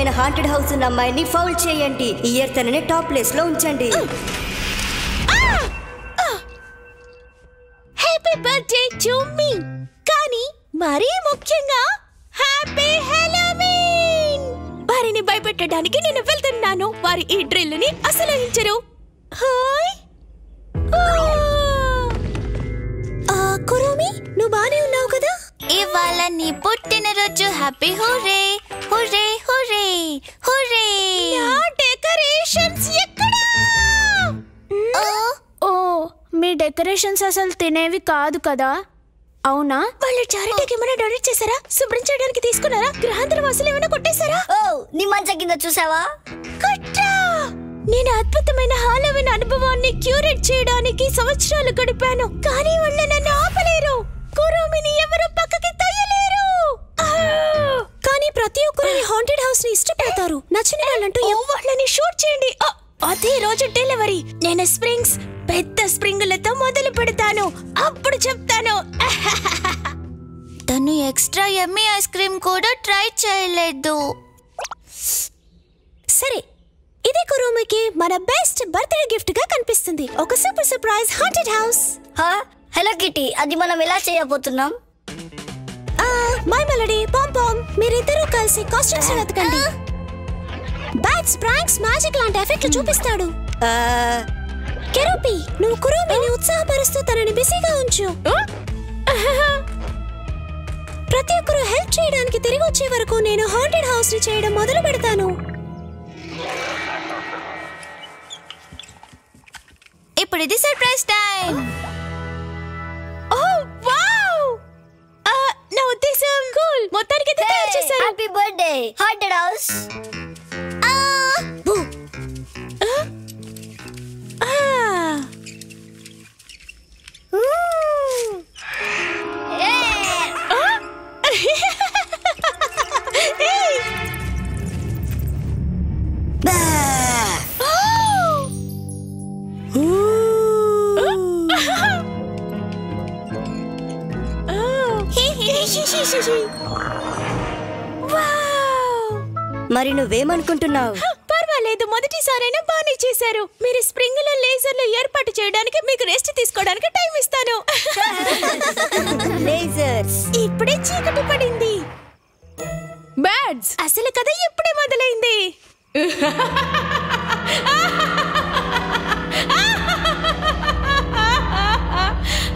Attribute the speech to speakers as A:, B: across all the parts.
A: అందమైన haunted house ఉన్న అమ్మాయిని ఫౌల్ చేయండి. ఇయర్ తనని టాప్ ప్లేస్ లో ఉంచండి.
B: Happy birthday to me. కానీ మరీ ముఖ్యంగా హ్యాపీ హాలోవీన్. వారిని భయపెట్టడానికి నేను వెళ్తున్నాను. వారి ఈ డ్రిల్ని అసహించరు. హాయ్ కురోమి, నువ్వు బానే ఉన్నావు కదా?
C: ఇవాళ నీ పుట్టినరోజు. హ్యాపీ హోరే హోరే హోరే హోరే.
B: నా డెకరేషన్స్ ఎక్కడా?
D: ఓ, మీ డెకరేషన్స్ అసలు తినేవి కాదు కదా? అవునా?
B: వాళ్ళ చారిటీకి ఏమైనా డొనేట్ చేశారా? శుభ్రం చేయడానికి తీసుకున్నారా? గ్రహాంతర వాసులు ఏమైనా కొట్టేశారా?
A: ఓ, నీ మంచం కింద చూసావా?
B: కొట్రా! నేను అద్భుతమైన హాలోవీన్ అనుభవాన్ని క్యూరేట్ చేయడానికి సంవత్సరాలు గడిపాను. కానీ వాళ్ళు నన్ను ఆపలేరు. కురోమిని ఎవరు పక్కకి తయ్యలేరు. కానీ ప్రతి ఒక్కరు హాంటెడ్ హౌస్ ని ఇష్టపడతారు. నచ్చిన వాళ్ళంటూ వాళ్ళని షూట్ చేయండి. అదే రోజు డెలివరీ. నేను స్ప్రింగ్స్, పెద్ద స్ప్రింగులతో మొదలు పెడతాను. అప్పుడు చెప్తాను.
C: తను ఎక్స్ట్రా యమ్మీ ఐస్ క్రీమ్ కూడా ట్రై చేయలేదు.
B: సరే, ఇది కురోమికి మన బెస్ట్ బర్త్డే గిఫ్ట్ గా కనిపిస్తుంది. ఒక super surprise haunted house.
A: Hello kitty, అది మనం ఎలా చేయబోతున్నాం?
B: మై మెలడీ, పామ్ పామ్, మీరిద్దరూ కలిసి కాస్ట్యూమ్స్ వెతకండి. బ్యాట్స్, ప్రాంక్స్, మ్యాజిక్ లాంటి ఎఫెక్ట్లు చూపిస్తాడు. కెరూపీ, నువ్వు కురోమిని ఉత్సాహపరుస్తూ తనని బిజీగా ఉంచు. ప్రతి ఒక్కరూ హెల్ప్ చేయడానికి తిరిగి వచ్చే వరకు నేను హాంటెడ్ హౌస్ ని చేయడం మొదలు పెడతాను.
C: ఇప్పుడు ఇది సర్ప్రైజ్ టైం.
B: నా ఉద్దేశం కూల్. మొత్తానికి తయారు చేశారు.
A: Happy birthday haunted house. మరి నువ్వేమనుకుంటున్నావు?
B: పర్వాలేదు, మొదటిసారైనా బానే చేశారు. మీరు స్ప్రింగుల లేజర్లు ఏర్పాటు చేయడానికి మీకు రెస్ట్ తీసుకోవడానికి టైం ఇస్తాను.
A: లేజర్స్.
B: ఇప్పుడే చీకటి పడింది.
D: బ్యాడ్స్,
B: అసలు కథ ఇప్పుడే మొదలైంది.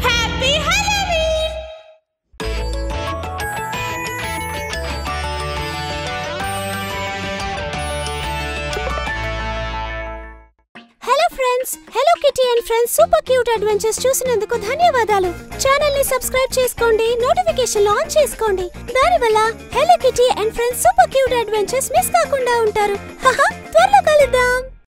B: Happy Halloween. Hello friends, hello kitty and friends super cute adventures చూసినందుకు ధన్యవాదాలు. ఛానల్ ని సబ్స్క్రైబ్ చేసుకోండి, నోటిఫికేషన్ ఆన్ చేసుకోండి. దానివల్ల hello kitty and friends super cute adventures miss కాకుండా ఉంటారు. త్వరలో కలుద్దాం.